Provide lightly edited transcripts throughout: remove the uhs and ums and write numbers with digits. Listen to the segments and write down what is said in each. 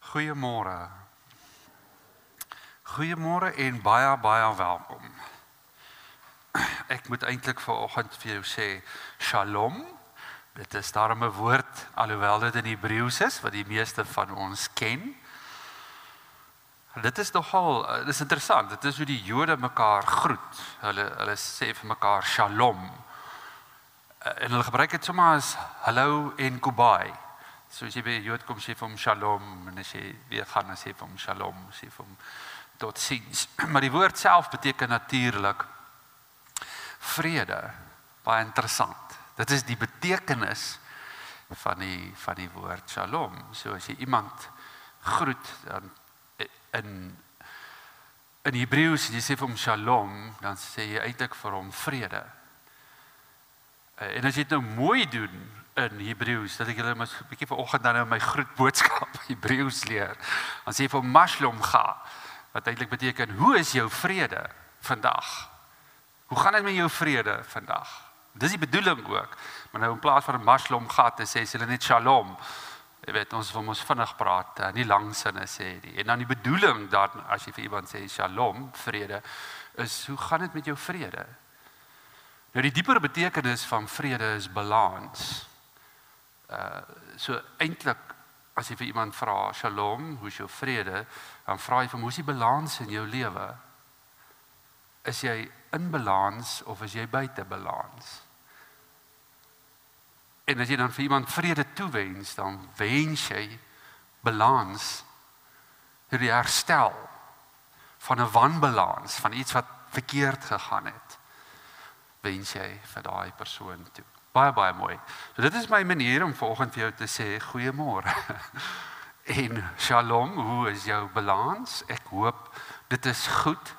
Goeiemôre. Goeiemôre en baie welkom. Ek moet eintlik vanoggend vir jou sê Shalom. Dit is daarom 'n woord alhoewel dit in Hebreëus is wat die meeste van ons ken. Dit is nogal, dit is interessant. Dit is hoe die Jode mekaar groet. Hulle sê vir mekaar Shalom. En hulle gebruik dit sommer as hallo en goodbye. So as jy by 'n Jood kom, sê vir hom Shalom, en as jy weer gaan, dan sê vir hom Shalom, sê vir hom tot ziens. Maar die woord self beteken natuurlik vrede. Baie interessant. Dit is die betekenis van die woord Shalom. So as jy iemand groet dan in Hebreëus, jy sê vir hom Shalom, dan sê jy eintlik vir hom vrede. En as jy dit nou mooi doen in Hebreëus, dat ek julle maar 'n bietjie vanoggend dan nou my groetboodskap Hebreëus leer. Dan sê jy vir Mashlom ga, wat eintlik beteken, hoe is jou vrede vandag? Hoe gaan dit met jou vrede vandag? Dis die bedoeling ook. Maar nou in plaas van Mashlom ga te sê, hulle net Shalom. Jy weet, ons wil mos vinnig praat, nie lang sinne sê nie. En dan die bedoeling dan, as jy vir iemand sê Shalom, vrede, is hoe gaan dit met jou vrede? Nou die dieper betekenis van vrede is balans. So eintlik as jy vir iemand vra Shalom, hoe is jou vrede, dan vra jy vir hom, hoe is die balans in jou lewe? Is jy in balans of is jy buite balans? En as jy dan vir iemand vrede toewens, dan wens jy balans, die herstel van 'n wanbalans, van iets wat verkeerd gegaan het. Wens jy vir daai persoon toe. Baie mooi. So dit is my manier om vanoggend vir jou te sê goeiemôre. En Shalom, hoe is jou balans? Ek hoop dit is goed.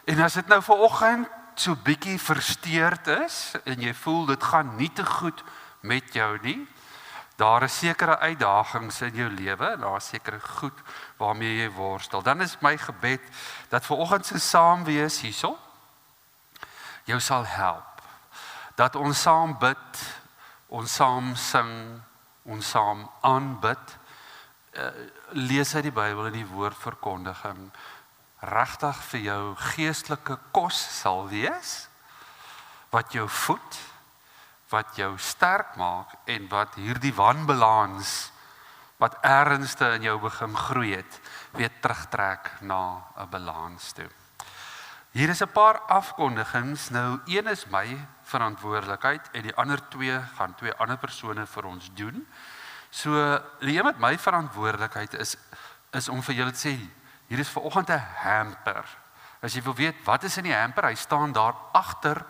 En as dit nou vanoggend so bietjie versteurd is en jy voel dit gaan nie te goed met jou nie, daar is sekere uitdagings in jou lewe, daar is sekere goed waarmee jy worstel. Dan is my gebed dat vanoggend se saam wees hierso jou sal help. Dat ons saam bid, ons saam sing, ons saam aanbid, lees uit die Bybel en die woordverkondiging regtig vir jou geestelike kos sal wees, wat jou voed, wat jou sterk maak en wat hierdie wanbalans wat ernstig in jou begin groei het, weer terugtrek na 'n balans toe. Hier is 'n paar afkondigings. Nou een is my verantwoordelikheid en die ander twee gaan twee ander persone vir ons doen. So die een met my verantwoordelikheid is om vir julle te sê, hier is vanoggend 'n hamper. As jy wil weet wat is in die hamper, hy staan daar agter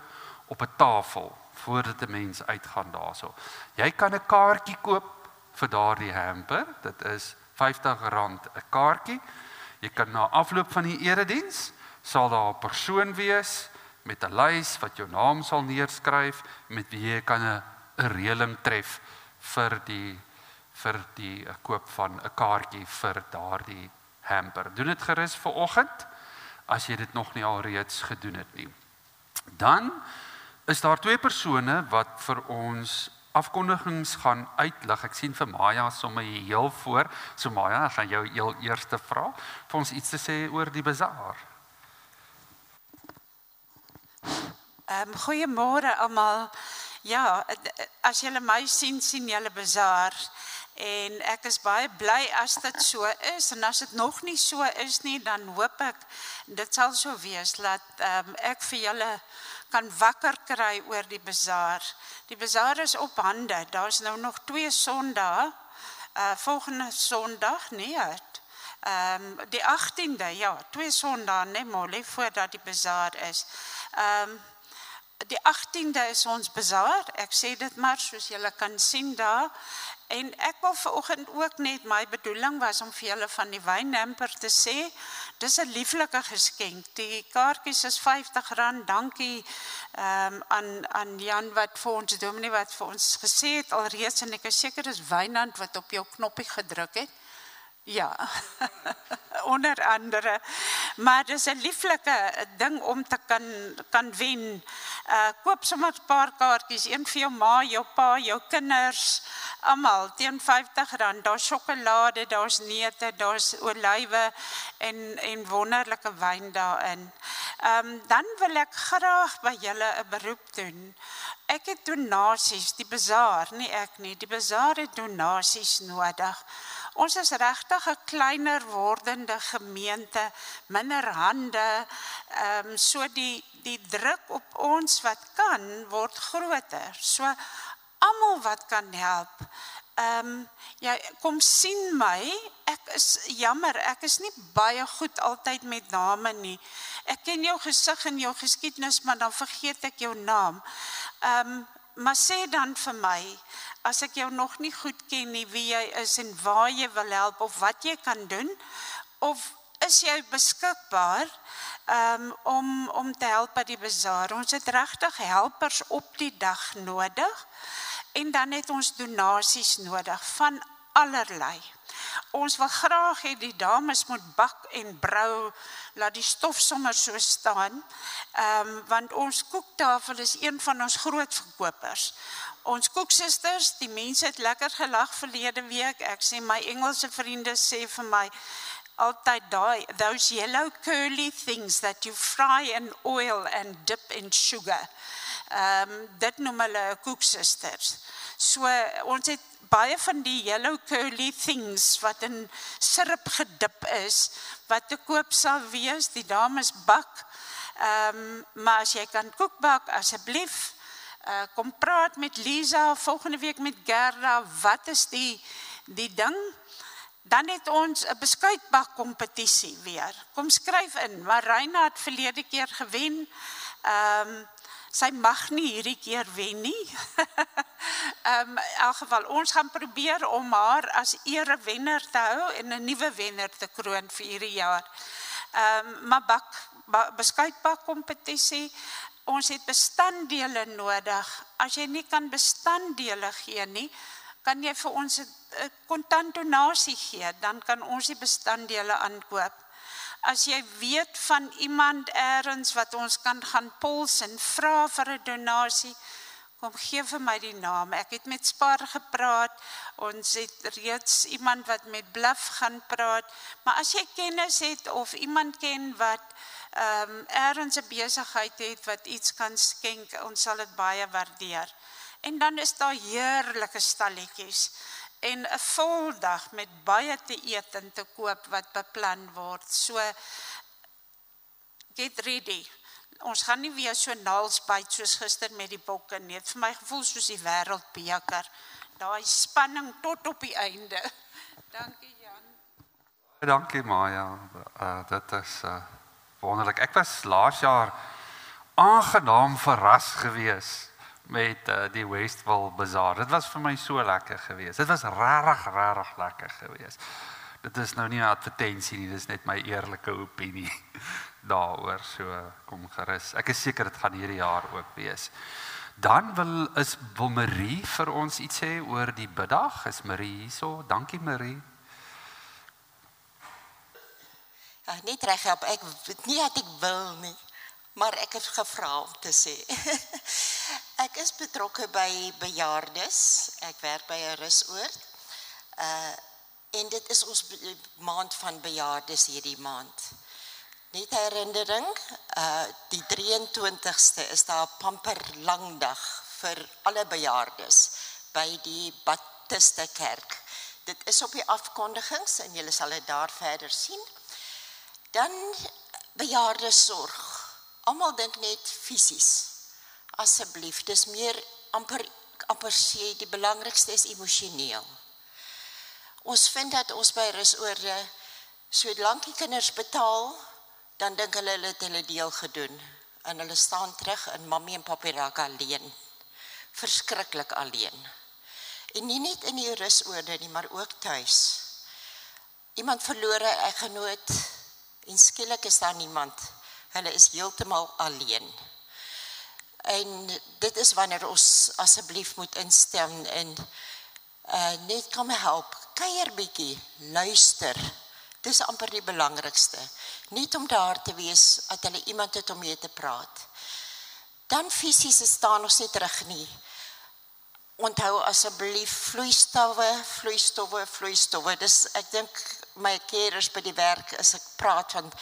op 'n tafel voordat 'n mens uitgaan daarso. Jy kan 'n kaartjie koop vir daardie hamper. Dit is R50 'n kaartjie. Jy kan na afloop van die erediens sal daar 'n persoon wees met 'n lys wat jou naam sal neerskryf, met wie jy kan 'n reëling tref vir die koop van 'n kaartjie vir daardie hamper. Doen dit gerus vanoggend as jy dit nog nie alreeds gedoen het nie. Dan is daar twee persone wat vir ons afkondigings gaan uitlig. Ek sien vir Maya sommer hier heel voor. So Maya, ek gaan jou heel eerste vra vir ons iets te sê oor die bazaar. Goeiemôre almal. Ja, as julle my sien julle bazaar. En ek is baie bly as dit so is. En as dit nog nie so is nie, dan hoop ek, dit sal so wees, dat ek vir julle kan wakker kry oor die bazaar. Die bazaar is op hande. Daar is nou nog 2 Sondae. Volgende Sondag, nee, die 18de, ja, 2 Sondae, nee, Molly, voordat die bazaar is. Die 18de is ons bazaar. Ek sê dit maar soos julle kan sien daar. En ek wil vanoggend ook net, my bedoeling was om vir julle van die wynhamper te sê, dis 'n lieflike geskenk. Die kaartjies is R50. Dankie aan Jan wat vir ons, dominee wat vir ons gesê het alreeds, en ek is seker dis Wynand wat op jou knoppie gedruk het. Ja, onder andere. maar dis 'n lieflike ding om te kan wen. Koop sommer 'n paar kaartjies, een vir jou ma, jou pa, jou kinders, almal teen R50. Daar's sjokolade, daar's neute, daar's olywe en wonderlike wyn daarin. Dan wil ek graag by julle 'n beroep doen. Ek het donasies, die bazaar, nie ek nie, die bazaar het donasies nodig. Ons is regtig 'n kleiner wordende gemeente, minder hande, so die druk op ons wat kan, word groter. So, almal wat kan help, kom sien my, ek is jammer, ek is nie baie goed altyd met name nie. Ek ken jou gesig en jou geskiedenis, maar dan vergeet ek jou naam. Maar sê dan vir my, as ek jou nog nie goed ken nie, wie jy is en waar jy wil help, of wat jy kan doen, of is jy beskikbaar om te help by die bazaar. Ons het regtig helpers op die dag nodig, en dan het ons donasies nodig, van allerlei. Ons wil graag hê die dames moet bak en brou, laat die stof sommer so staan, want ons koektafel is een van ons groot verkopers. Ons koeksisters, die mense het lekker gelag verlede week, ek sê my Engelse vriende sê vir my, altyd those yellow curly things that you fry in oil and dip in sugar. Dit noem hulle koeksisters. So, ons het baie van die yellow curly things wat in sirup gedip is, wat te koop sal wees, die dames bak, maar as jy kan koek bak, asseblief, kom praat met Lisa, volgende week met Gerda, wat is die ding? Dan het ons 'n beskuitbak-kompetisie weer. Kom skryf in, Marina het verlede keer gewen, sy mag nie hierdie keer wen nie. In elk geval, ons gaan probeer om haar as erewenner te hou en 'n nuwe wenner te kroon vir hierdie jaar. Maar beskuitbak-kompetisie, ons het bestanddele nodig. As jy nie kan bestanddele gee nie, kan jy vir ons 'n kontant donasie gee, dan kan ons die bestanddele aankoop. As jy weet van iemand ergens wat ons kan gaan pols en vra vir 'n donasie, kom gee vir my die naam. Ek het met Spar gepraat, ons het reeds iemand wat met Bluff gaan praat, maar as jy kennis het of iemand ken wat ergens 'n besigheid het wat iets kan skenk, ons sal dit baie waardeer. En dan is daar heerlike stalletjies en 'n vol dag met baie te eet en te koop wat beplan word. So, get ready. Ons gaan nie weer so naalsbyt soos gister met die bokke nie. Het vir my gevoel soos die wêreldbeker. Daai spanning tot op die einde. Dankie Jan. Dankie Maya. Dit is wonderlik. Ek was laas jaar aangenaam verras gewees met die Westville Bazaar. Dit was vir my so lekker gewees. Dit was rarig lekker gewees. Dit is nou nie 'n advertensie nie, dit is net my eerlike opinie daaroor, so kom gerus. Ek is seker dit gaan hierdie jaar ook wees. Dan wil Marie vir ons iets sê oor die biddag. Is Marie hierso? Dankie Marie. Ja, net reg help, ek nie dat ek wil nie, maar ek het gevra om te sê. Ek is betrokke by bejaardes, ek werk by 'n rusoord, en dit is ons maand van bejaardes hierdie maand. Net herinnering, die 23ste is daar 'n pamper lang dag vir alle bejaardes by die Baptiste Kerk. Dit is op die afkondigings en julle sal dit daar verder sien. Dan bejaardesorg. Almal dink net fisies. Asseblief, dis meer amper sê die belangrikste is emosioneel. Ons vind dat ons by rusoorde, solank die kinders betaal, dan dink hulle het hulle deel gedoen. En hulle staan terug en mammie en papi raak alleen. Verskriklik alleen. En nie net in die rusoorde nie, maar ook tuis. Iemand verloor 'n eggenoot en skielik is daar niemand. Hulle is heeltemal alleen. En dit is wanneer ons asseblief moet instem en net kom help. Kuier bietjie, luister. Dis amper die belangrikste. Niet om daar te wees, dat hulle iemand het om mee te praat. Dan fisies staan ons nie terug nie. Onthou asseblief vloeistowwe. Dis, ek dink my carers by die werk, as ek praat van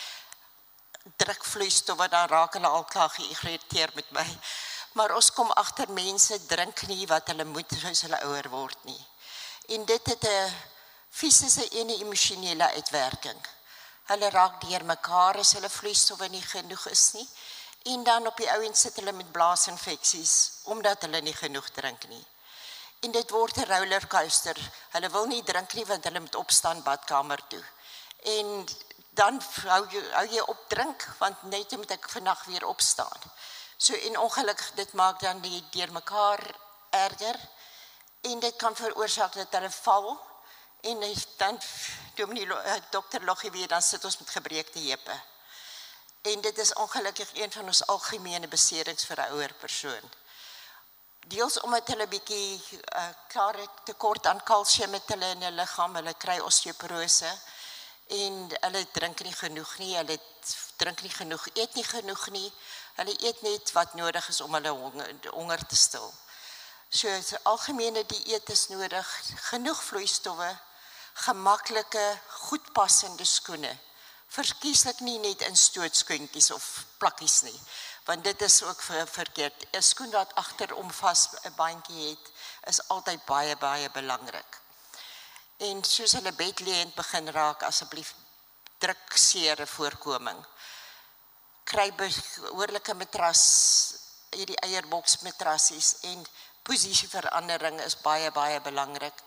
druk vloeistowwe, dan raak hulle al klaar geïrriteerd met my. Maar ons kom agter mense drink nie wat hulle moet, soos hulle ouer word nie. En dit het 'n fisiese en 'n emosionele uitwerking. Hulle raak deur mekaar as hulle vloeistowwe nie genoeg is nie. En dan op die ouend sit hulle met blaasinfeksies, omdat hulle nie genoeg drink nie. En dit word 'n rollercoaster. Hulle wil nie drink nie, want hulle moet opstaan badkamer toe. En dan hou jy op drink, want net moet ek vandag weer opstaan. So en ongelukkig, dit maak dan die deur mekaar erger. En dit kan veroorsaak dat hulle val. En dan, dokter Loggie weer, dan sit ons met gebreekte heupe. En dit is ongelukkig een van ons algemene beserings vir 'n ouer persoon. Deels omdat hulle bietjie tekort aan kalsium met hulle in hulle liggaam, hulle kry osteoporose en hulle drink nie genoeg nie, hulle drink nie genoeg, eet nie genoeg nie, hulle eet net wat nodig is om hulle honger te stil. So 'n algemene dieet is nodig, genoeg vloeistowwe, gemaklike, goed passende skoene. Verkieslik nie net in stootskoentjies of plakkies nie, want dit is ook verkeerd. 'n Skoen wat agterom vas 'n bandjie het, is altyd baie, baie belangrik. En soos hulle bedleend begin raak, asseblief druk seere voorkoming. Kry behoorlike matras, hierdie eierboks matrassies, en posisieverandering is baie, baie belangrik.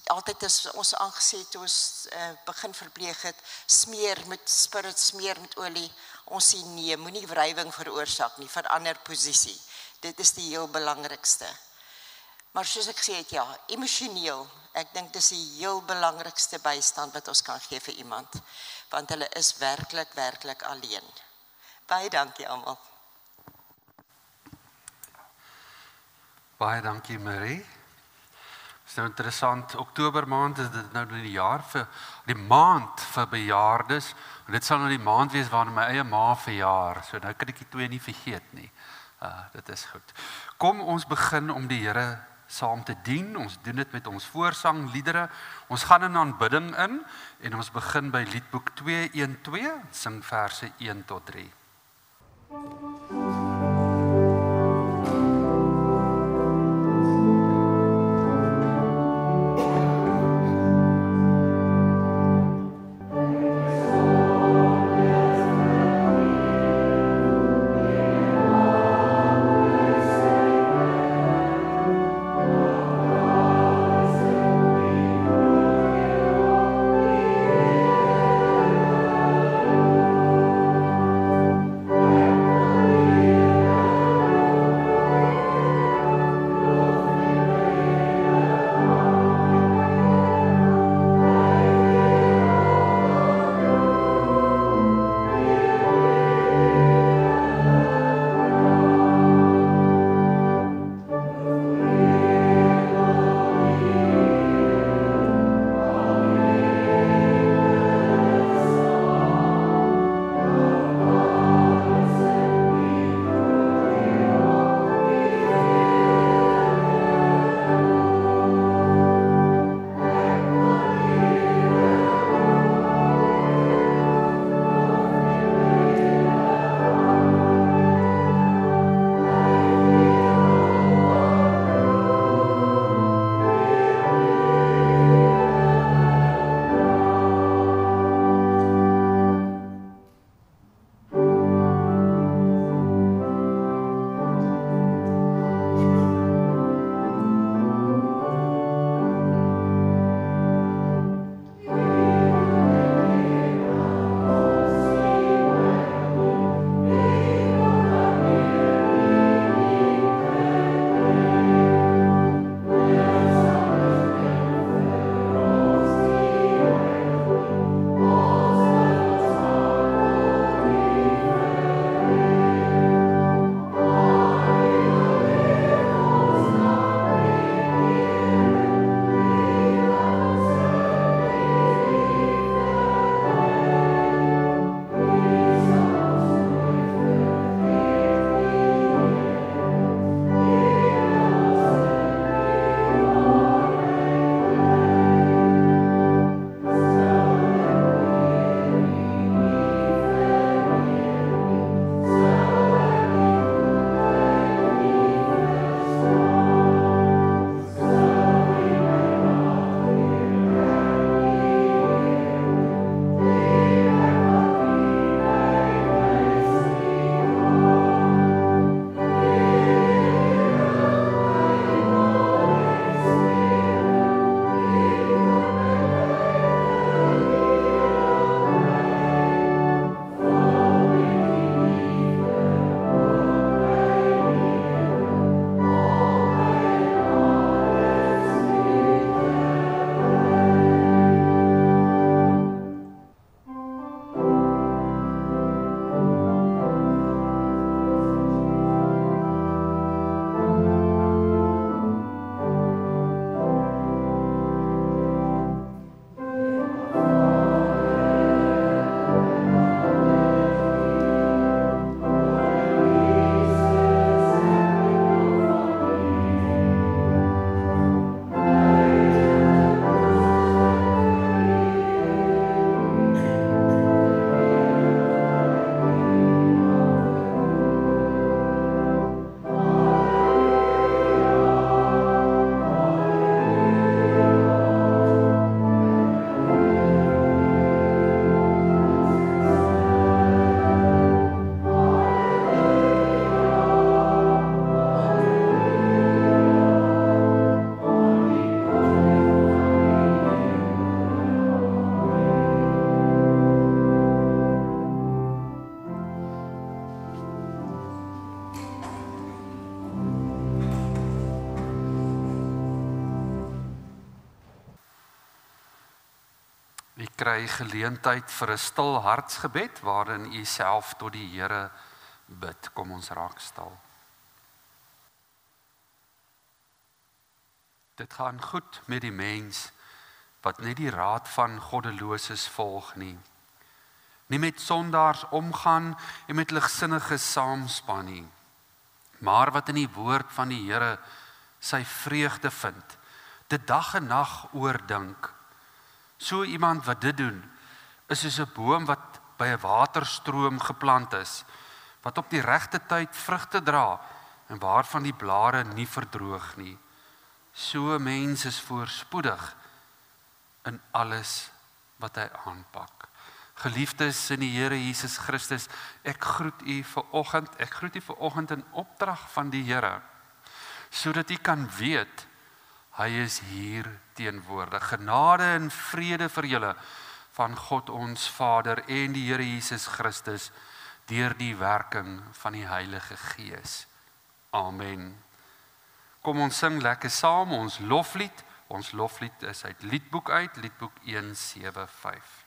Altyd is ons aangesê toe ons begin verpleeg het, smeer met olie. Ons sê nee, moenie wrywing veroorsaak nie, verander posisie. Dit is die heel belangrikste. Maar soos ek gesê het, ja, emosioneel, ek dink dis die heel belangrikste bystand wat ons kan gee vir iemand, want hulle is werklik, werklik alleen. Baie dankie almal. Baie dankie Marie. Dit is nou interessant, Oktober maand is dit nou die maand vir bejaardes, en dit sal nou die maand wees waarin my eie ma verjaar, so nou kan ek die twee nie vergeet nie. Dit is goed. Kom ons begin om die Here saam te dien, ons doen dit met ons voorsangliedere, ons gaan in aanbidding in, en ons begin by liedboek 212, sing verse 1 tot 3. Amen. kry geleentheid vir 'n stil hartsgebed waarin u self tot die Here bid. Kom ons raak stil. Dit gaan goed met die mens wat net die raad van goddeloses volg nie. Nie met sondaars omgaan en met ligsinniges saamspan nie, maar wat in die woord van die Here sy vreugde vind, dit dag en nag oordink. So iemand wat dit doen, is soos 'n boom wat by 'n waterstroom geplant is, wat op die regte tyd vrugte dra en waarvan die blare nie verdroog nie. So 'n mens is voorspoedig in alles wat hy aanpak. Geliefdes in die Here Jesus Christus, ek groet u vanoggend in opdrag van die Here, sodat u kan weet, hy is hier teenwoordig. Genade en vrede vir julle van God ons Vader en die Here Jesus Christus deur die werking van die Heilige Gees. Amen. Kom ons sing lekker saam ons loflied. Ons loflied is uit Liedboek Liedboek 175.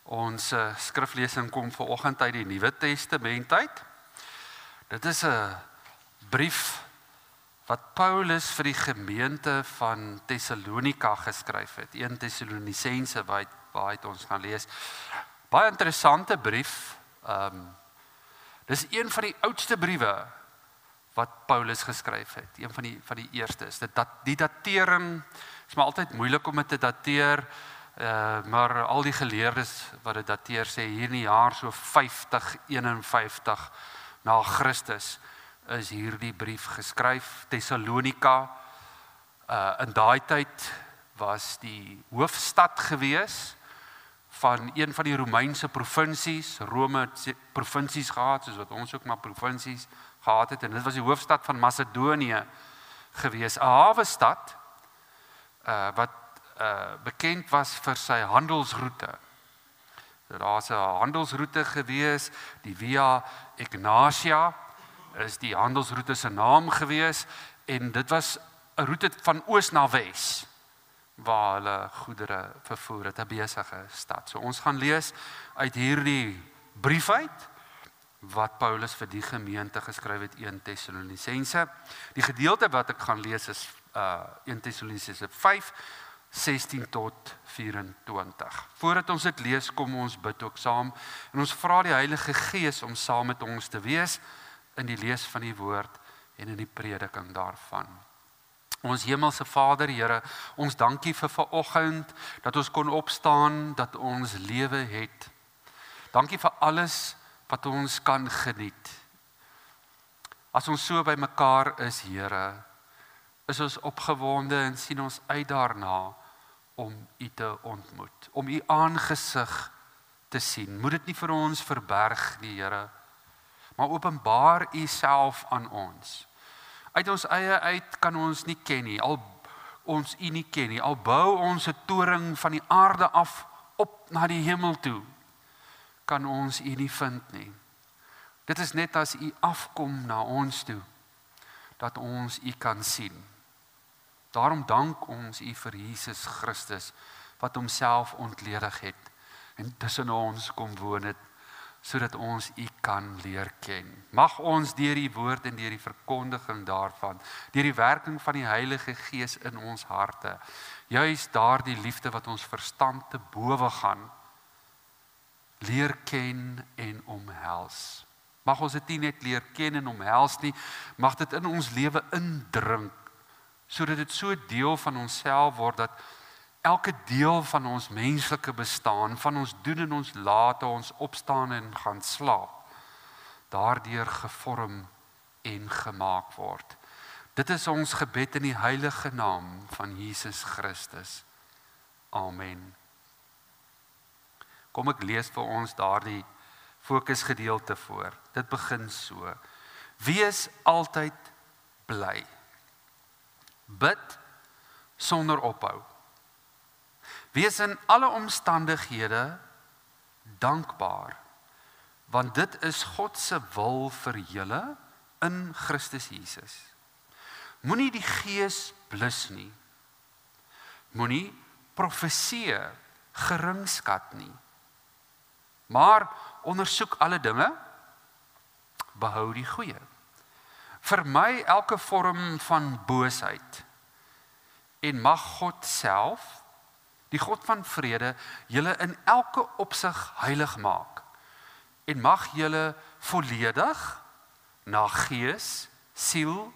Ons skriflesing kom vanoggend uit die Nuwe Testament uit. Dit is 'n brief wat Paulus vir die gemeente van Tessalonika geskryf het. 1 Tessalonisense waar hy ons gaan lees. Baie interessante brief. Dis een van die oudste briewe wat Paulus geskryf het. Een van die eerstes. Die datering is maar altyd moeilik om dit te dateer. Maar al die geleerdes wat dit dateer sê hier in die jaar so 50-51 na Christus is hierdie brief geskryf. Tessalonika in daai tyd was die hoofstad gewees van een van die Romeinse provinsies. Rome het provinsies gehad soos wat ons ook maar provinsies gehad het en dit was die hoofstad van Macedonië gewees, 'n hawestad wat bekend was vir sy handelsroete. Daar's 'n handelsroete gewees, die Via Egnatia is die handelsroete se naam gewees en dit was 'n roete van oos na wes waar hulle goedere vervoer het, 'n besige stad. So ons gaan lees uit hierdie brief uit wat Paulus vir die gemeente geskryf het, 1 Tessalonisense. Die gedeelte wat ek gaan lees is 1 Tessalonisense 5 16 tot 24. Voordat ons dit lees, kom ons bid ook saam en ons vra die Heilige Gees om saam met ons te wees in die lees van die woord en in die prediking daarvan. Ons hemelse Vader, Here, ons dankie vir vanoggend dat ons kon opstaan, dat ons lewe het. Dankie vir alles wat ons kan geniet. As ons so by mekaar is, Here, is ons opgewonde en sien ons uit daarna om U te ontmoet, om U aangesig te sien. Moet dit nie vir ons verberg nie, Here, maar openbaar U self aan ons. Uit ons eie uit kan ons nie ken nie, al ons U nie ken nie. Al bou ons 'n toring van die aarde af op na die hemel toe, kan ons U nie vind nie. Dit is net as U afkom na ons toe, dat ons U kan sien. Daarom dank ons U vir Jesus Christus, wat homself ontledig het, en tussen ons kom woon het, sodat ons U kan leer ken. Mag ons deur die woord en deur die verkondiging daarvan, deur die werking van die Heilige Gees in ons harte, juis daardie liefde wat ons verstand te bowe gaan, leer ken en omhels. Mag ons dit nie net leer ken en omhels nie, mag dit in ons lewe indrink, sodat dit so deel van onsself word, dat elke deel van ons menslike bestaan, van ons doen en ons late, ons opstaan en gaan slaap, daardeur gevorm en gemaak word. Dit is ons gebed in die heilige naam van Jesus Christus. Amen. Kom ek lees vir ons daardie fokusgedeelte voor. Dit begin so. Wees altyd bly. Bid sonder ophou. Wees in alle omstandighede dankbaar, want dit is God se wil vir julle in Christus Jesus. Moenie die gees blus nie. Moenie profeseë geringskat nie. Maar ondersoek alle dinge, behou die goeie. Vermy elke vorm van boosheid, en mag God self, die God van vrede, julle in elke opsig heilig maak, en mag julle volledig na gees, siel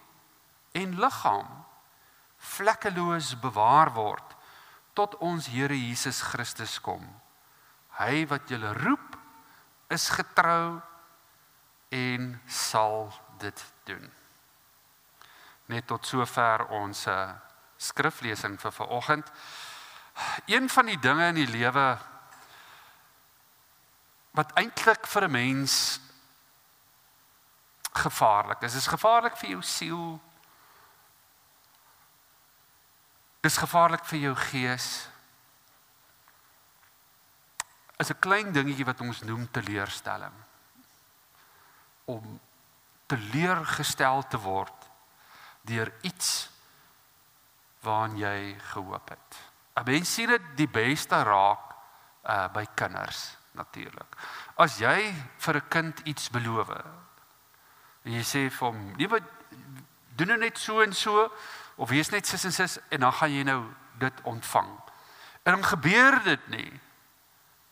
en liggaam vlekkeloos bewaar word, tot ons Here Jesus Christus kom. Hy wat julle roep, is getrou en sal dit doen. Net tot sover ons skriflesing vir vanoggend. Een van die dinge in die lewe wat eintlik vir 'n mens gevaarlik is gevaarlik vir jou siel. Dis gevaarlik vir jou gees. Is 'n klein dingetjie wat ons noem teleurstelling. Om teleurgestel te word deur iets waaraan jy gehoop het. 'n Mens sien dit die beste raak by kinders natuurlik. As jy vir 'n kind iets beloof, en jy sê vir hom, nee, doen nou net so en so, of wees net sis en sis, en dan gaan jy nou dit ontvang. En dan gebeur dit nie.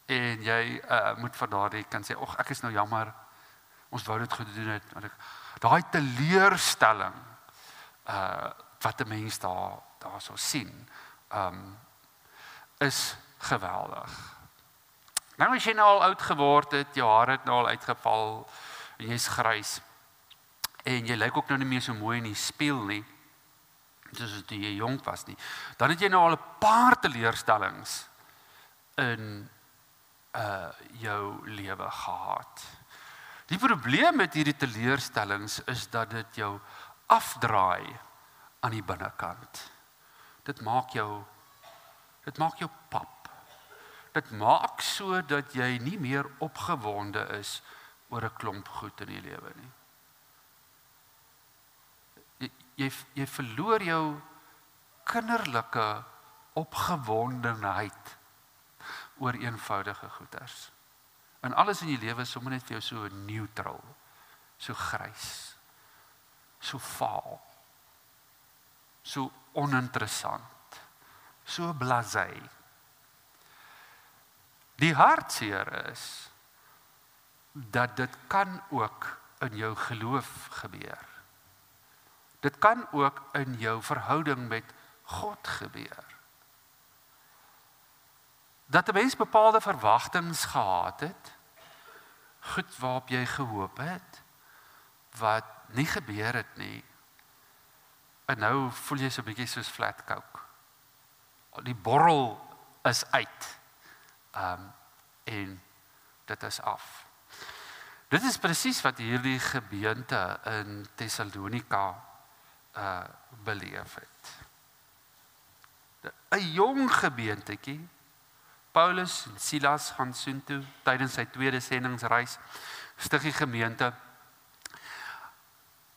En jy moet vir daardie kind sê, "Ag, ek is nou jammer, ons wou dit gedoen het." Daai teleurstelling wat 'n mens daar so sien, is geweldig. Nou as jy nou al oud geword het, jou hare het nou al uitgeval, en jy's grys, en jy lyk ook nou nie meer so mooi in die spieël nie, soos toe jy jonk was nie, dan het jy nou al 'n paar teleurstellings in jou lewe gehad. Die probleem met hierdie teleurstellings is dat dit jou afdraai aan die binnekant. Dit maak jou pap. Dit maak so dat jy nie meer opgewonde is oor 'n klomp goed in die lewe nie. Jy verloor jou kinderlike opgewondenheid oor eenvoudige goeders. En alles in die lewe is sommer net vir jou so neutral, so grys, so vaal, so oninteressant, so blasé. Die hartseer is dat dit kan ook in jou geloof gebeur. Dit kan ook in jou verhouding met God gebeur. Dat 'n mens bepaalde verwagtinge gehad het, goed waarop jy gehoop het, wat nie gebeur het nie. En nou voel jy so 'n bietjie soos flat coke. Die borrel is uit. En dit is af. Dit is presies wat hierdie gemeente in Thessalonika beleef het. 'n jong gemeentetjie. Paulus en Silas gaan soontoe tydens sy tweede sendingsreis, stig die gemeente.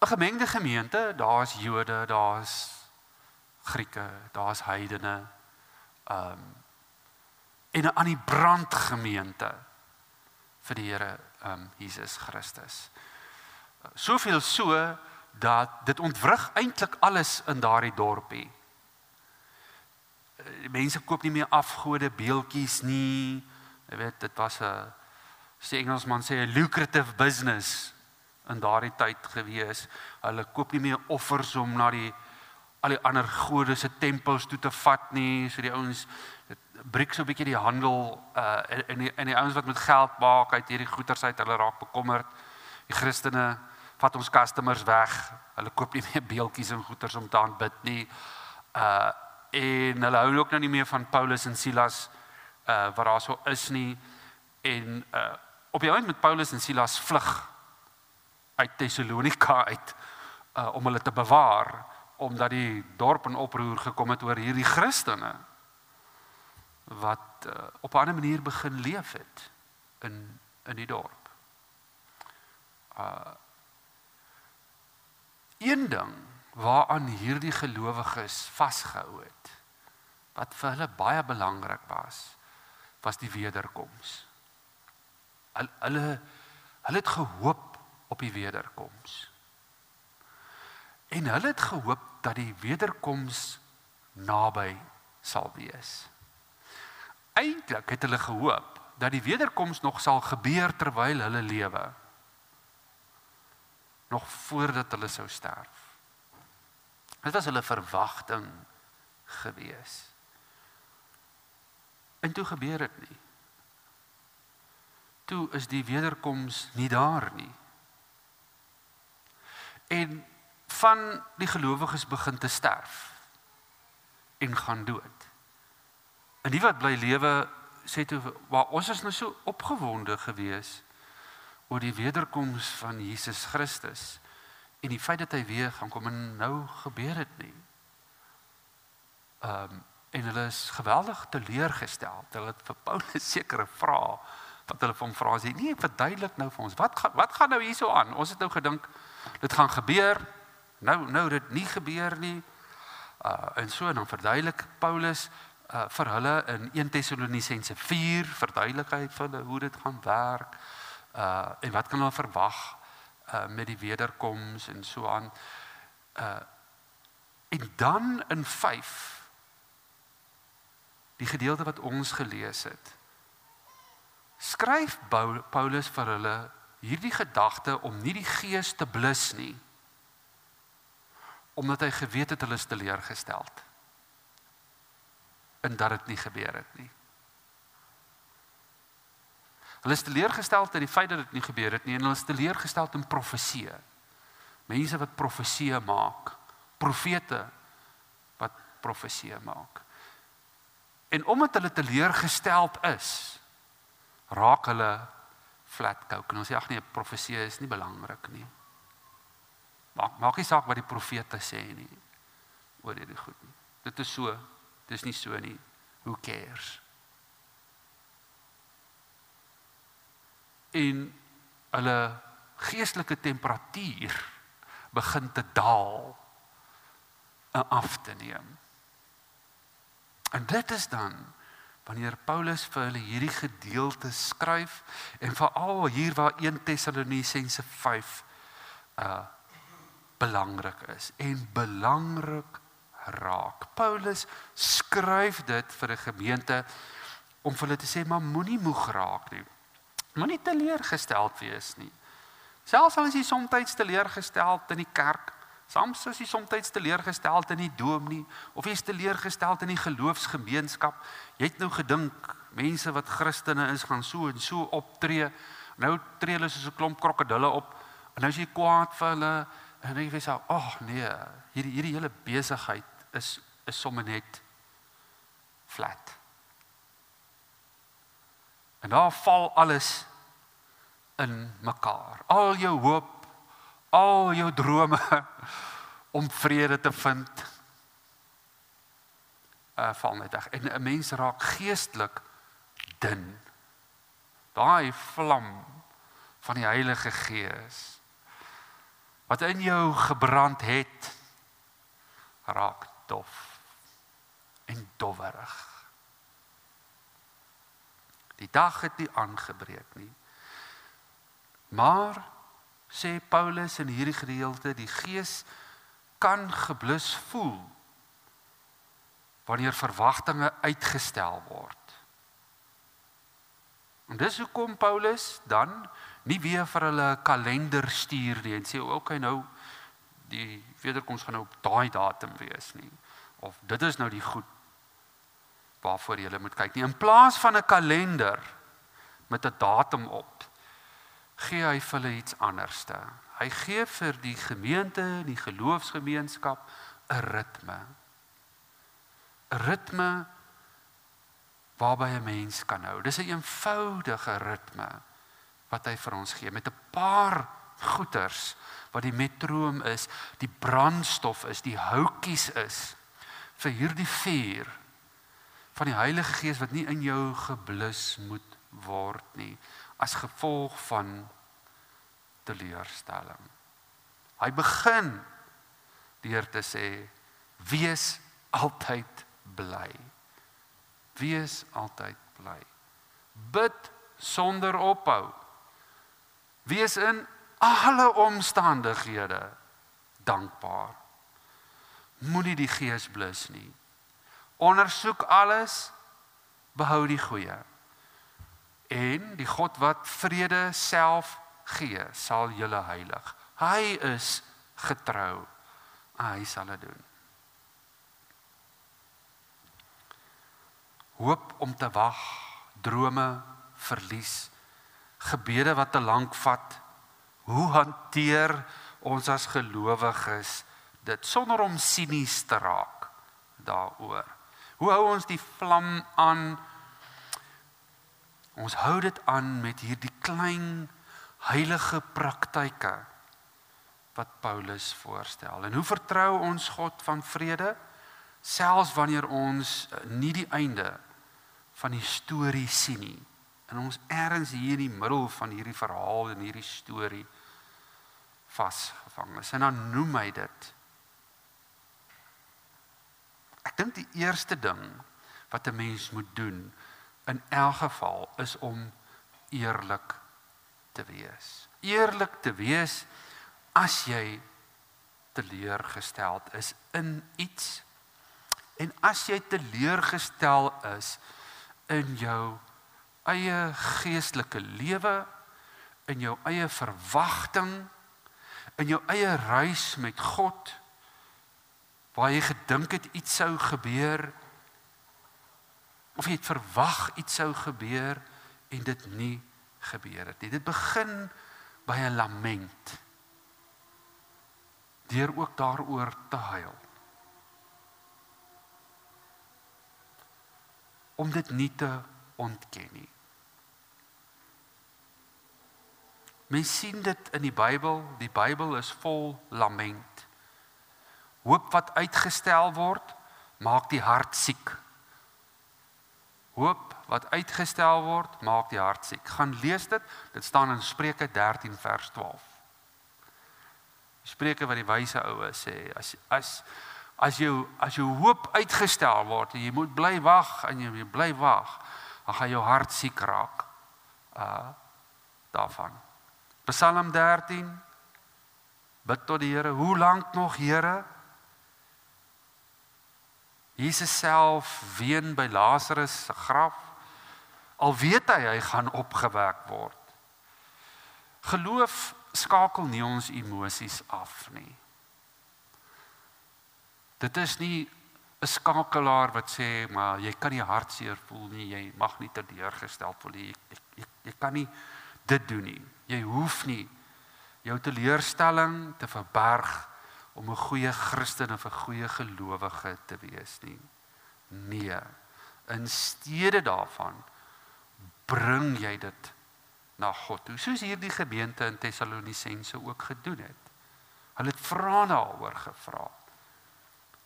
'n Gemengde gemeente, daar's Jode, daar's Grieke, daar's heidene, en 'n aan die brand gemeente vir die Here Jesus Christus. Soveel so dat dit ontwrig eintlik alles in daardie dorpie. Die mense koop nie meer afgode beeltjies nie. Jy weet, dit was 'n, as die Engelsman sê, 'n lucrative business in daardie tyd gewees. Hulle koop nie meer offers om na al die ander gode se tempels toe te vat nie. So die ouens, dit breek so 'n bietjie die handel, en die ouens wat met geld maak uit hierdie goederes uit, hulle raak bekommerd. Die Christene vat ons customers weg. Hulle koop nie meer beeltjies en goederes om te aanbid nie. En hulle hou ook nou nie meer van Paulus en Silas wat daar so is nie. En op die oomblik met Paulus en Silas vlug uit Thessalonika uit om hulle te bewaar, omdat die dorp in oproer gekom het oor hierdie Christene wat op 'n ander manier begin leef het in die dorp. Een ding waaraan hierdie gelowiges vasgehou het, wat vir hulle baie belangrik was die wederkoms. Hulle het gehoop op die wederkoms. En hulle het gehoop dat die wederkoms naby sal wees. Eintlik het hulle gehoop dat die wederkoms nog sal gebeur terwyl hulle lewe. Nog voordat hulle sou sterf. Dit was hulle verwagting gewees. En toe gebeur dit nie. Toe is die wederkoms nie daar nie. En van die gelowiges begin te sterf en gaan dood. En die wat bly lewe sê toe, maar ons is nou so opgewonde gewees oor die wederkoms van Jesus Christus en die feit dat hy weer gaan kom, en nou gebeur dit nie. En hulle is geweldig teleurgestel. Hulle het vir Paulus sekere vrae wat hulle vir hom vra, sê, nee, verduidelik nou vir ons, wat gaan nou hierso aan? Ons het nou gedink, dit gaan gebeur, nou dit nie gebeur nie, en so, en dan verduidelik Paulus vir hulle in 1 Tessalonisense 4, verduidelik hy vir hulle hoe dit gaan werk, en wat kan hulle verwag met die wederkoms en so aan. En dan in 5, die gedeelte wat ons gelees het, skryf Paulus vir hulle hierdie gedagte om nie die gees te blus nie, omdat hy geweet het hulle is teleurgesteld en dat dit nie gebeur het nie. Hulle is teleurgesteld in die feit dat dit nie gebeur het nie, en hulle is teleurgesteld in profesie. Mense wat profesie maak, profete wat profesie maak. En omdat hulle teleurgesteld is, raak hulle flatcoke. En ons sê, ag nee, profesie is nie belangrik nie. Maak nie saak wat die profete sê nie, oor hierdie goed nie. Dit is so, dit is nie so nie. Who cares? En hulle geestelike temperatuur begin te daal en af te neem. En dit is dan wanneer Paulus vir hulle hierdie gedeelte skryf, en veral hier waar 1 Tessalonisense 5 belangrik is, en belangrik raak. Paulus skryf dit vir 'n gemeente, om vir hulle te sê, maar moenie moeg raak nie. Moenie teleurgesteld wees nie. Selfs al is jy soms teleurgesteld in die kerk, soms is jy soms teleurgesteld in die dom nie, of jy is teleurgesteld in die geloofsgemeenskap. Jy het nou gedink, mense wat Christene is, gaan so en so optree, nou tree hulle soos 'n klomp krokodille op, en nou is jy kwaad vir hulle, en jy sê, ag nee, hierdie hele besigheid is sommer net flat. En daar val alles in mekaar. Al jou hoop, al jou drome om vrede te vind, val net weg. En 'n mens raak geestelik dun. Daai vlam van die Heilige Gees wat in jou gebrand het, raak dof en dowwerig. Die dag het nie aangebreek nie. Maar, sê Paulus in hierdie gedeelte, die Gees kan geblus voel wanneer verwagtinge uitgestel word. En dis hoekom Paulus dan nie weer vir hulle 'n kalender stuur nie en sê, okay, nou, die wederkoms gaan nou op daai datum wees nie. Of dit is nou die goed waarvoor julle moet kyk nie. In plaas van 'n kalender met 'n datum op, gee hy vir hulle iets anderste. Hy gee vir die gemeente, die geloofsgemeenskap, 'n ritme. 'n Ritme waarby 'n mens kan hou. Dis 'n eenvoudige ritme wat hy vir ons gee, met 'n paar goeters, wat die metroom is, die brandstof is, die houtjies is, vir hierdie vuur van die Heilige Gees wat nie in jou geblus moet word nie, as gevolg van teleurstelling. Hy begin deur te sê, wees altyd bly. Wees altyd bly. Bid sonder ophou. Wees in alle omstandighede dankbaar. Moenie die Gees blus nie. Ondersoek alles, behou die goeie. En die God wat vrede self gee, sal julle heilig. Hy is getrou. Hy sal dit doen. Hoop om te wag, drome verlies, gebede wat te lank vat. Hoe hanteer ons as gelowiges dit sonder om sinies te raak daaroor? Hoe hou ons die vlam aan? Ons hou dit aan met hierdie klein heilige praktyke wat Paulus voorstel. En hoe vertrou ons God van vrede, selfs wanneer ons nie die einde van die storie sien nie. En ons ergens hier in die middel van hierdie verhaal en hierdie storie vasgevang is. En dan noem hy dit. Ek dink die eerste ding wat 'n mens moet doen, in elk geval, is om eerlik te wees. Eerlik te wees as jy teleurgesteld is in iets. En as jy teleurgestel is in jou eie geestelike lewe, in jou eie verwagting, in jou eie reis met God, waar jy gedink het iets sou gebeur, of jy het verwag iets sou gebeur, en dit nie gebeur het nie. Dit begin by 'n lament, deur ook daaroor te huil. Om dit nie te ontken nie. Mens sien dit in die Bybel is vol lament. Hoop wat uitgestel word, maak die hart siek. Hoop wat uitgestel word, maak die hart siek. Gaan lees dit staan in Spreuke 13 vers 12. Spreuke wat die wyse oue sê, as jou hoop uitgestel word, en jy moet bly wag, en jy bly wag, dan gaan jou hart siek raak daarvan. Psalm 13, bid tot die Here, hoe lank nog, Here? Jesus self ween by Lazarus se graf, al weet hy gaan opgewek word. Geloof skakel nie ons emosies af nie. Dit is nie 'n skakelaar wat sê, maar jy kan nie hartseer voel nie, jy mag nie teleurgesteld voel nie, jy kan nie dit doen nie. Jy hoef nie jou teleurstelling te verberg om 'n goeie Christen of 'n goeie gelowige te wees nie. Nee, in steede daarvan bring jy dit na God toe, soos hierdie gemeente in Tessalonisense ook gedoen het. Hulle het vra daaroor gevra.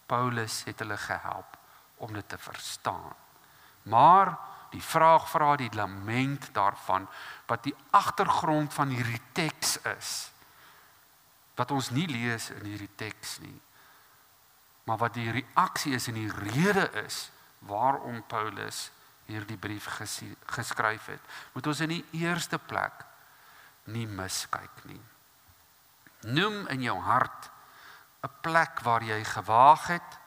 Paulus het hulle gehelp om dit te verstaan. Maar die vraag vra die lament daarvan, wat die agtergrond van hierdie teks is, wat ons nie lees in hierdie teks nie, maar wat die reaksie is en die rede is, waarom Paulus hierdie brief geskryf het, moet ons in die eerste plek nie miskyk nie. Noem in jou hart 'n plek waar jy gewaag het,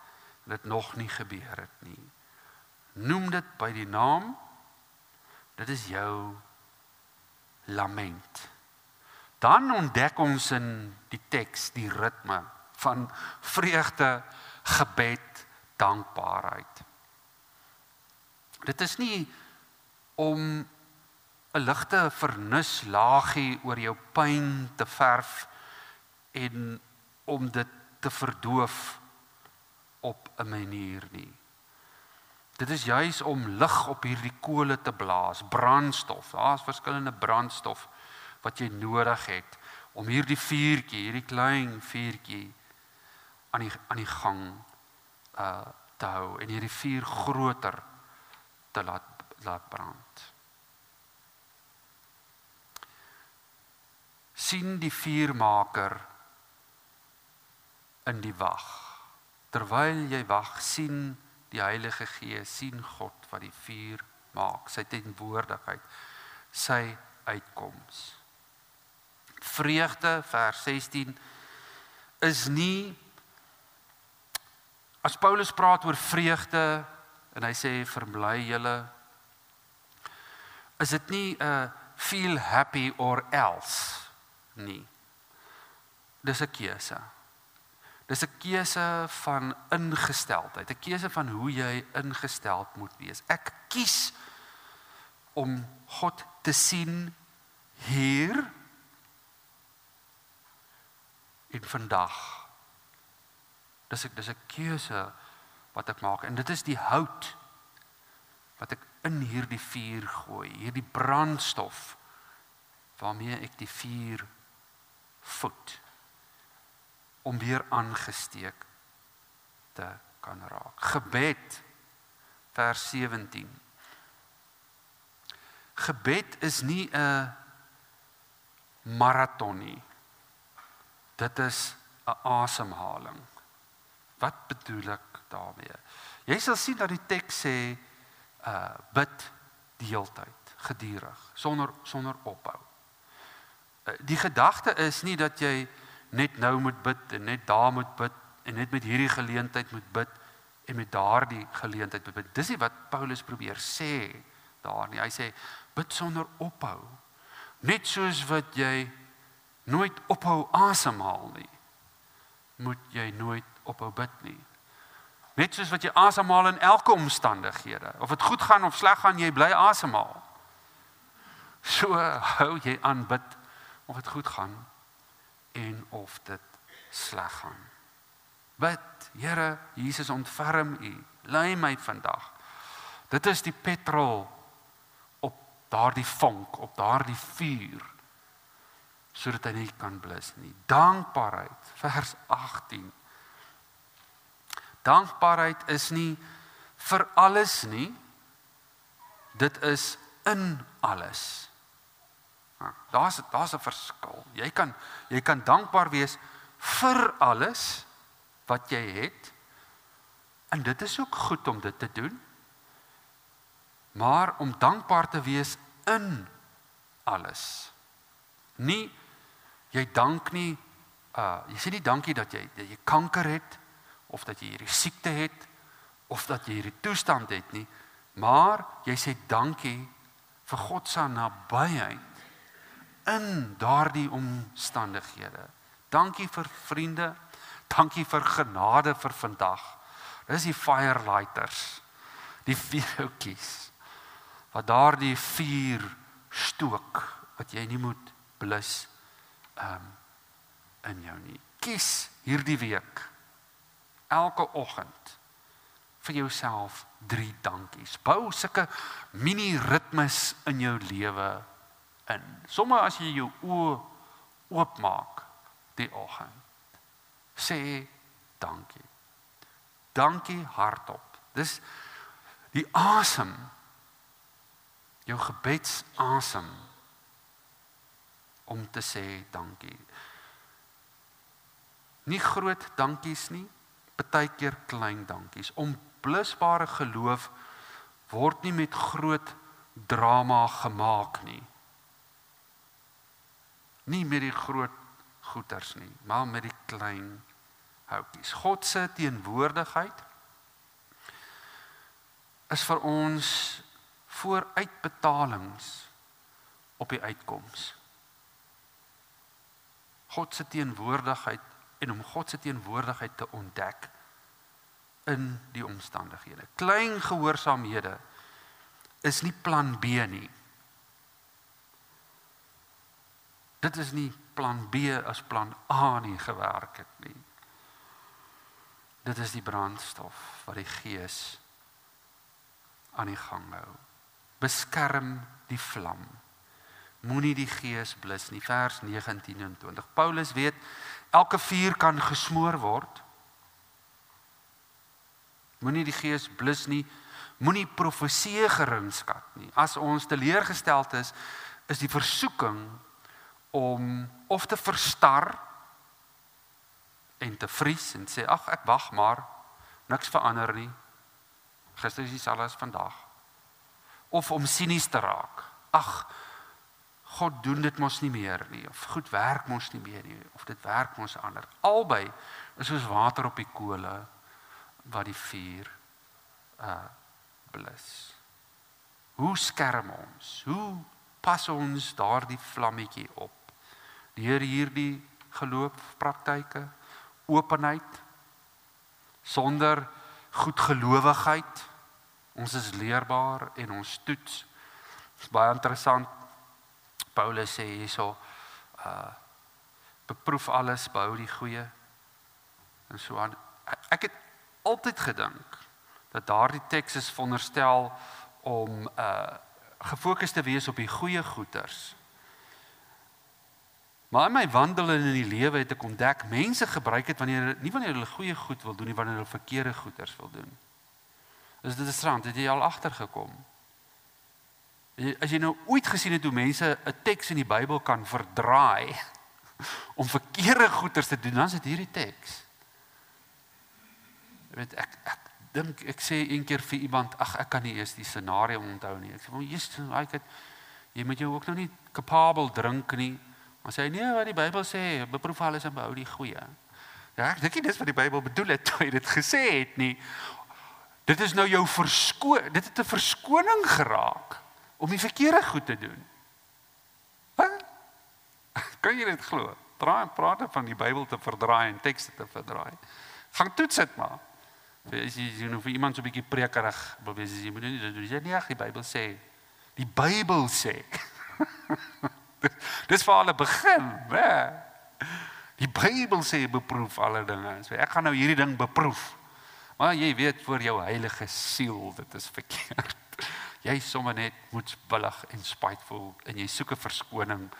dit nog nie gebeur het nie. Noem dit by die naam, dit is jou lament. Dan ontdek ons in die teks die ritme van vreugde, gebed, dankbaarheid. Dit is nie om 'n ligte vernislaagie oor jou pyn te verf en om dit te verdoof op 'n manier nie. Dit is juis om lig op hierdie kole te blaas, brandstof. Daar's verskillende brandstof wat jy nodig het om hierdie vuurtjie, hierdie klein vuurtjie aan die gang te hou en hierdie vuur groter te laat brand. Sien die vuurmaker in die wag. Terwyl jy wag, sien die Heilige Gees, sien God wat die vuur maak, sy teenwoordigheid, sy uitkoms. Vreugde, vers 16, is nie, as Paulus praat oor vreugde, en hy sê, verbly julle, is dit nie feel happy or else nie. Dis 'n keuse. Dis 'n keuse van ingesteldheid, 'n keuse van hoe jy ingesteld moet wees. Ek kies om God te sien hier en vandag. Dis 'n keuse wat ek maak, en dit is die hout wat ek in hierdie vuur gooi, hierdie brandstof waarmee ek die vuur voed om weer aangesteek te kan raak. Gebed, vers 17. Gebed is nie 'n marathon nie. Dit is 'n asemhaling. Wat bedoel ek daarmee? Jy sal sien dat die teks sê bid die heeltyd, gedurig, sonder ophou. Die gedagte is nie dat jy net nou moet bid en net daar moet bid en net met hierdie geleentheid moet bid en met daardie geleentheid moet bid. Dis nie wat Paulus probeer sê daar nie. Hy sê bid sonder ophou. Net soos wat jy nooit ophou asemhaal nie, moet jy nooit ophou bid nie. Net soos wat jy asemhaal in elke omstandighede, of dit goed gaan of sleg gaan, jy bly asemhaal. So hou jy aan bid of dit goed gaan en of dit sleg gaan. Bid, Here, Jesus, ontferm U, lei my vandag. Dit is die petrol op daardie vonk, op daardie vuur, sodat hy nie kan blus nie. Dankbaarheid, vers 18. Dankbaarheid is nie vir alles nie, dit is in alles. Daar's 'n verskil. Jy kan dankbaar wees vir alles wat jy het, en dit is ook goed om dit te doen, maar om dankbaar te wees in alles. Nie, jy dank nie, jy sê nie dankie dat jy kanker het, of dat jy hierdie siekte het, of dat jy hierdie toestand het nie, maar jy sê dankie vir God se nabyheid in daardie omstandighede. Dankie vir vriende, dankie vir genade vir vandag. Dis die firelighters, die vuurhoutjies, wat daardie vuur stook, wat jy nie moet blus in jou nie. Kies hierdie week, elke oggend, vir jouself 3 dankies. Bou sulke mini-ritmes in jou lewe in. Sommige as jy jou oë oopmaak die oggend, sê dankie. Dankie hardop. Dis die asem, jou gebedsasem, om te sê dankie. Nie groot dankies nie, partykeer klein dankies. Onblusbare geloof word nie met groot drama gemaak nie. Nie met die groot goeters nie, maar met die klein houtjies. God se teenwoordigheid is vir ons vooruitbetalings op die uitkoms. God se teenwoordigheid en om God se teenwoordigheid te ontdek in die omstandighede. Klein gehoorsaamhede is nie plan B nie. Dit is nie plan B as plan A nie gewerk het nie. Dit is die brandstof wat die Gees aan die gang hou. Beskerm die vlam. Moenie die Gees blus nie. Vers 19 en 20. Paulus weet, elke vuur kan gesmoor word. Moenie die Gees blus nie. Moenie profeseë geringskat nie. As ons teleurgesteld is die versoeking om of te verstar en te vries en sê, ag, ek wag maar, niks verander nie. Gister is dieselfde as vandag. Of om sinies te raak. Ag, God doen dit mos nie meer nie, of goed werk mos nie meer nie, of dit werk mos ander. Albei is soos water op die kole, wat die vuur blus. Hoe skerm ons? Hoe pas ons daardie vlammetjie op? Deur hierdie geloofspraktyke, openheid, sonder goedgelowigheid. Ons is leerbaar en ons toets. Dit is baie interessant. Paulus sê hierso, beproef alles, behou die goeie en so aan. Ek het altyd gedink dat daardie teks is veronderstel om gefokus te wees op die goeie goeders. Maar in my wandel en in die lewe het ek ontdek, mense gebruik dit wanneer hulle goeie goed wil doen, nie wanneer hulle verkeerde goeders wil doen. Dus dit is interessant, het jy al agtergekom? As jy nou ooit gesien het hoe mense 'n teks in die Bybel kan verdraai om verkeerde goeders te doen, dan is dit hierdie teks. Jy weet, ek sê een keer vir iemand, ag, ek kan nie eers die scenario onthou nie. Ek sê, jy moet jou ook nou nie kapabel drink nie. Maar sê, nee, wat die Bybel sê, beproef alles en behou die goeie. Ja, ek dink nie dis wat die Bybel bedoel het, toe hy dit gesê het nie. Dit is nou jou dit het 'n verskoning geraak om die verkeerde goed te doen. Kan jy dit glo? Praat van die Bybel te verdraai en tekste te verdraai. Gaan toets dit maar. As jy nou vir iemand so 'n bietjie prekerig wil wees, jy moet nie dit doen. Jy sê nee, die Bybel sê. Die Bybel sê. Dis vir alle begin, hè. Die Bybel sê beproef alle dinge. So ek gaan nou hierdie ding beproef. Maar jy weet voor jou heilige siel, dit is verkeerd. Jy sommer net moedswillig en spiteful en jy soek 'n verskoning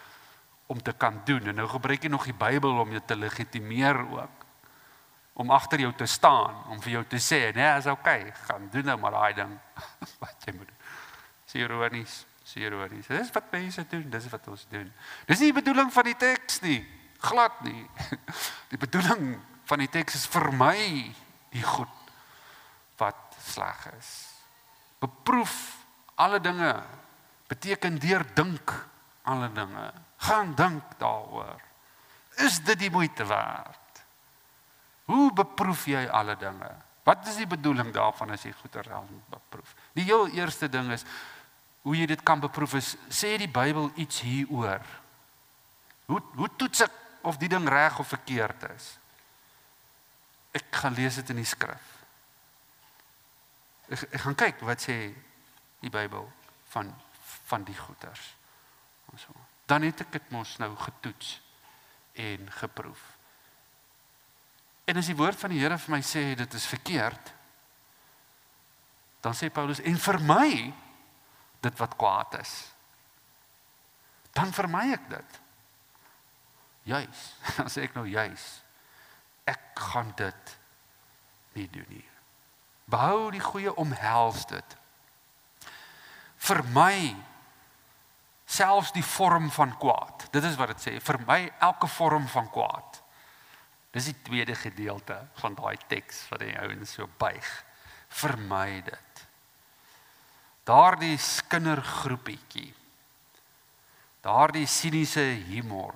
om te kan doen. En nou gebruik jy nog die Bybel om jou te legitimeer ook. Om agter jou te staan, om vir jou te sê, nee, is okay, gaan doen nou maar daai ding wat jy moet doen. Ironies. Dis wat mense doen, dis wat ons doen. Dis nie die bedoeling van die teks nie, glad nie. Die bedoeling van die teks is vir my die goed wat sleg is. Beproef alle dinge, beteken deurdink alle dinge. Gaan dink daaroor. Is dit die moeite werd? Hoe beproef jy alle dinge? Wat is die bedoeling daarvan as jy goeie moet beproef? Die heel eerste ding is, hoe jy dit kan beproef is, sê die Bybel iets hieroor. Hoe toets ek of die ding reg of verkeerd is? Ek gaan lees dit in die skrif. Ek gaan kyk wat sê die Bybel van die goeters. Dan het ek dit mos nou getoets en geproef. En as die woord van die Here vir my sê dit is verkeerd, dan sê Paulus, en vir my dit wat kwaad is, dan vermy ek dit. Juis, dan sê ek nou juis, ek gaan dit nie doen nie. Behou die goeie, omhels dit. Vermy selfs die vorm van kwaad. Dit is wat dit sê, vermy elke vorm van kwaad. Dis die tweede gedeelte van daai teks wat die ouens so buig. Vermy dit. Daardie kindergroepietjie. Daardie siniese humor.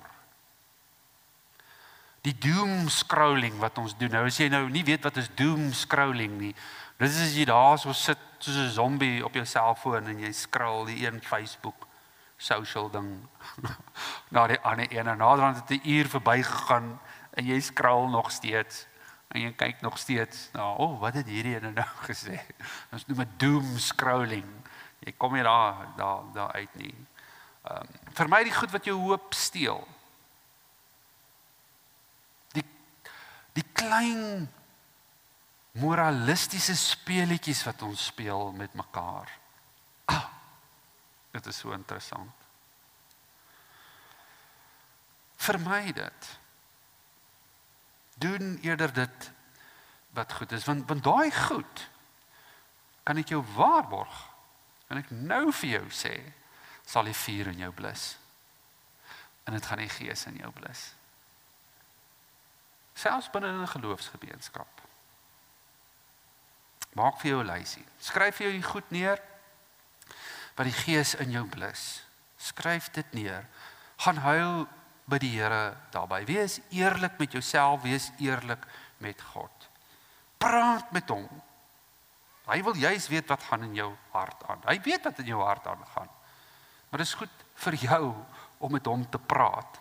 Die doom scrolling wat ons doen. Nou as jy nou nie weet wat is doom scrolling nie. Dis as jy daar so sit soos 'n zombie op jou selfoon en jy scroll die een Facebook social ding na die ander een en naderhand het 'n uur verbygegaan en jy scroll nog steeds en jy kyk nog steeds nou, wat het hierdie ene nou gesê? Ons noem dit doom scrolling. Jy kom nie daar uit nie. Vermy die goed wat jou hoop steel. Die klein moralistiese speletjies wat ons speel met mekaar. Dit is so interessant. Vermy dit. Doen eerder dit wat goed is, want daai goed kan ek jou waarborg. Kan ek nou vir jou sê, sal die vuur in jou blus. En dit gaan die gees in jou blus. Selfs binne 'n geloofsgemeenskap. Maak vir jou 'n lysie. Skryf vir jou die goed neer wat die gees in jou blus. Skryf dit neer. Gaan huil by die Here daarby. Wees eerlik met jouself, wees eerlik met God. Praat met hom. Hy wil juis weet wat gaan in jou hart aan. Hy weet wat in jou hart aangaan. Maar dit is goed vir jou om met hom te praat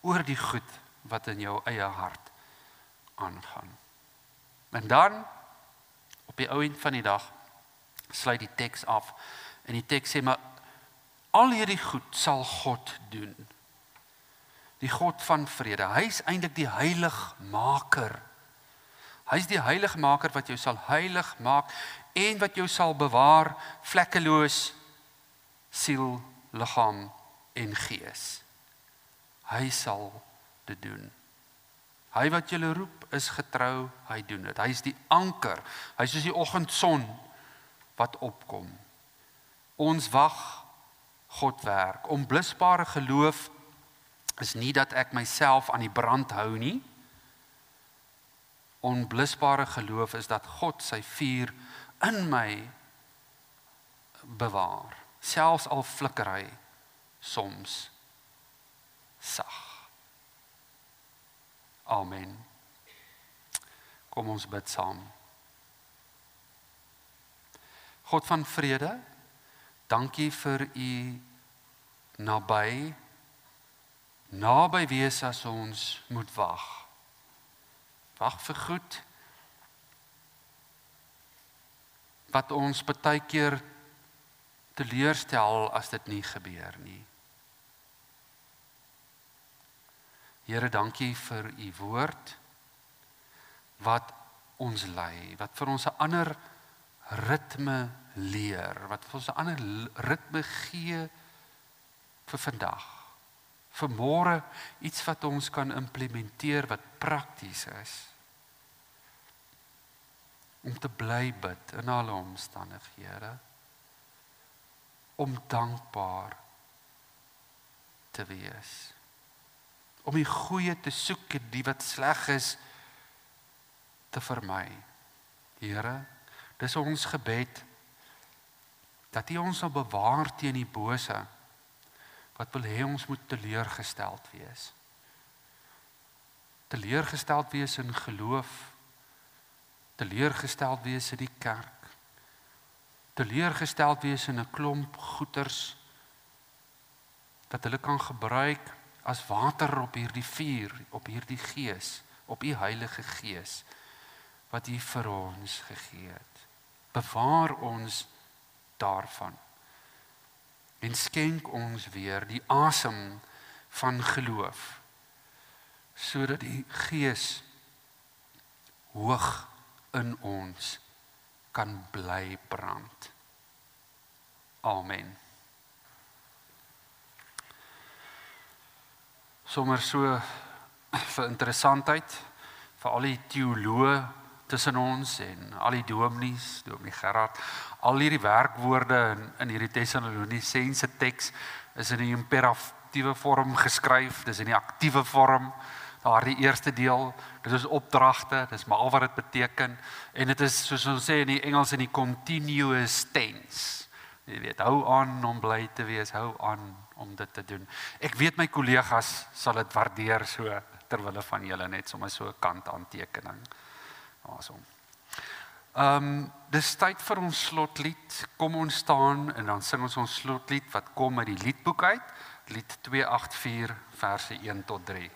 oor die goed wat in jou eie hart aangaan. En dan op die ou end van die dag sluit die teks af en die teks sê maar al hierdie goed sal God doen. Die God van vrede. Hy is eintlik die heiligmaker. Hy is die heiligmaker wat jou sal heilig maak en wat jou sal bewaar vlekkeloos siel, liggaam en gees. Hy sal dit doen. Hy wat julle roep is getrou, hy doen dit. Hy is die anker. Hy is soos die oggendson wat opkom. Ons wag, God werk. Onblusbare geloof is nie dat ek myself aan die brand hou nie. Onblusbare geloof is dat God sy vuur in my bewaar. Selfs al flikker hy soms sag. Amen. Kom ons bid saam. God van vrede, dankie vir u naby wees as ons moet wag. Wag vir goed wat ons baie keer teleurstel as dit nie gebeur nie. Here, dankie vir u woord wat ons lei, wat vir ons 'n ander ritme leer, wat vir ons 'n ander ritme gee vir vandag. Vir môre iets wat ons kan implementeer wat prakties is. Om te bly bid in alle omstandighede. Om dankbaar te wees. Om die goeie te soek en die wat sleg is te vermy. Here, dis ons gebed dat U ons sal bewaar teen die bose wat wil hê ons moet teleurgesteld wees. Teleurgesteld wees in geloof, teleurgesteld wees in die kerk, teleurgesteld wees in 'n klomp goeters dat hulle kan gebruik as water op hierdie vuur, op hierdie gees, op U Heilige Gees wat U vir ons gegee het. Bewaar ons daarvan. En skenk ons weer die asem van geloof, sodat die Gees hoog in ons kan bly brand. Amen. Sommer so vir interessantheid, vir al die teoloë tussen ons en al die dominees, dominee Gerard, al hierdie werkwoorde in hierdie Tessalonisense teks is in die imperatiewe vorm geskryf, dis in die aktiewe vorm, daardie eerste deel, dit is opdragte, dis maar al wat dit beteken, en dit is, soos ons sê in die Engels, in die continuous tense. Jy weet, hou aan om bly te wees, hou aan om dit te doen. Ek weet my kollegas sal dit waardeer so, terwille van julle net sommer so 'n kant aantekening. Awesome. Dis tyd vir ons slotlied. Kom ons staan en dan sing ons slotlied wat kom uit die liedboek uit, lied 284 verse 1 tot 3.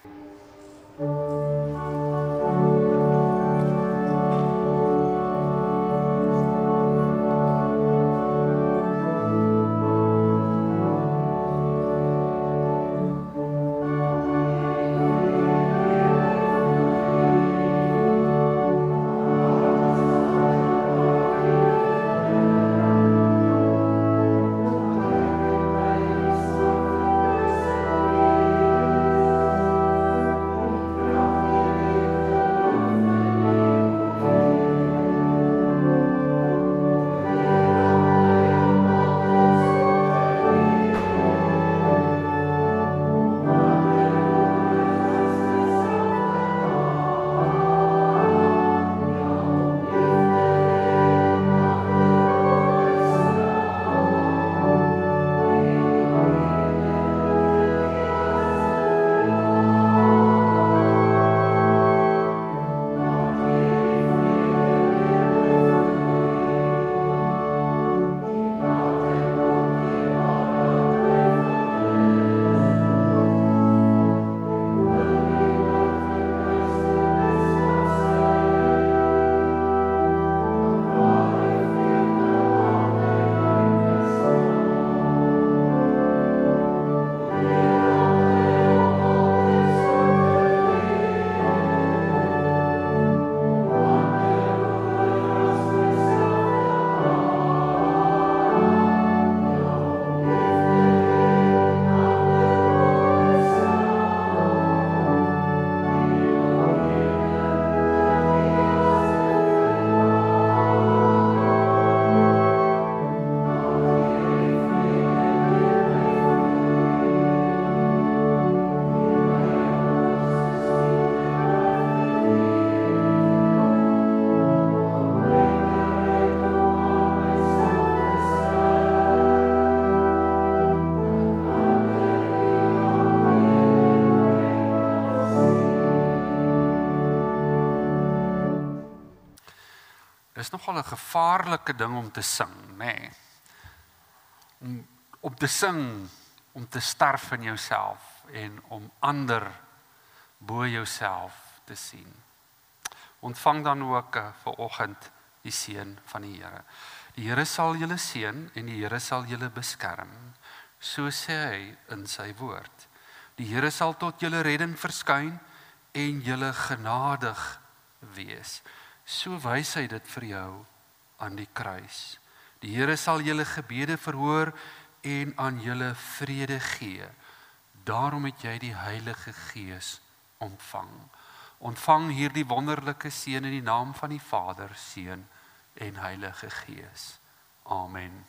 Dis nogal 'n gevaarlike ding om te sing, nê? Om te sing, om te sterf in jouself en om ander bo jouself te sien. Ontvang dan ook vanoggend die seën van die Here. Die Here sal julle seën en die Here sal julle beskerm. So sê hy in sy woord. Die Here sal tot julle redding verskyn en julle genadig wees. So wys hy dit vir jou aan die kruis. Die Here sal julle gebede verhoor en aan julle vrede gee. Daarom het jy die Heilige Gees ontvang. Ontvang hierdie wonderlike seën in die naam van die Vader, Seun en Heilige Gees. Amen.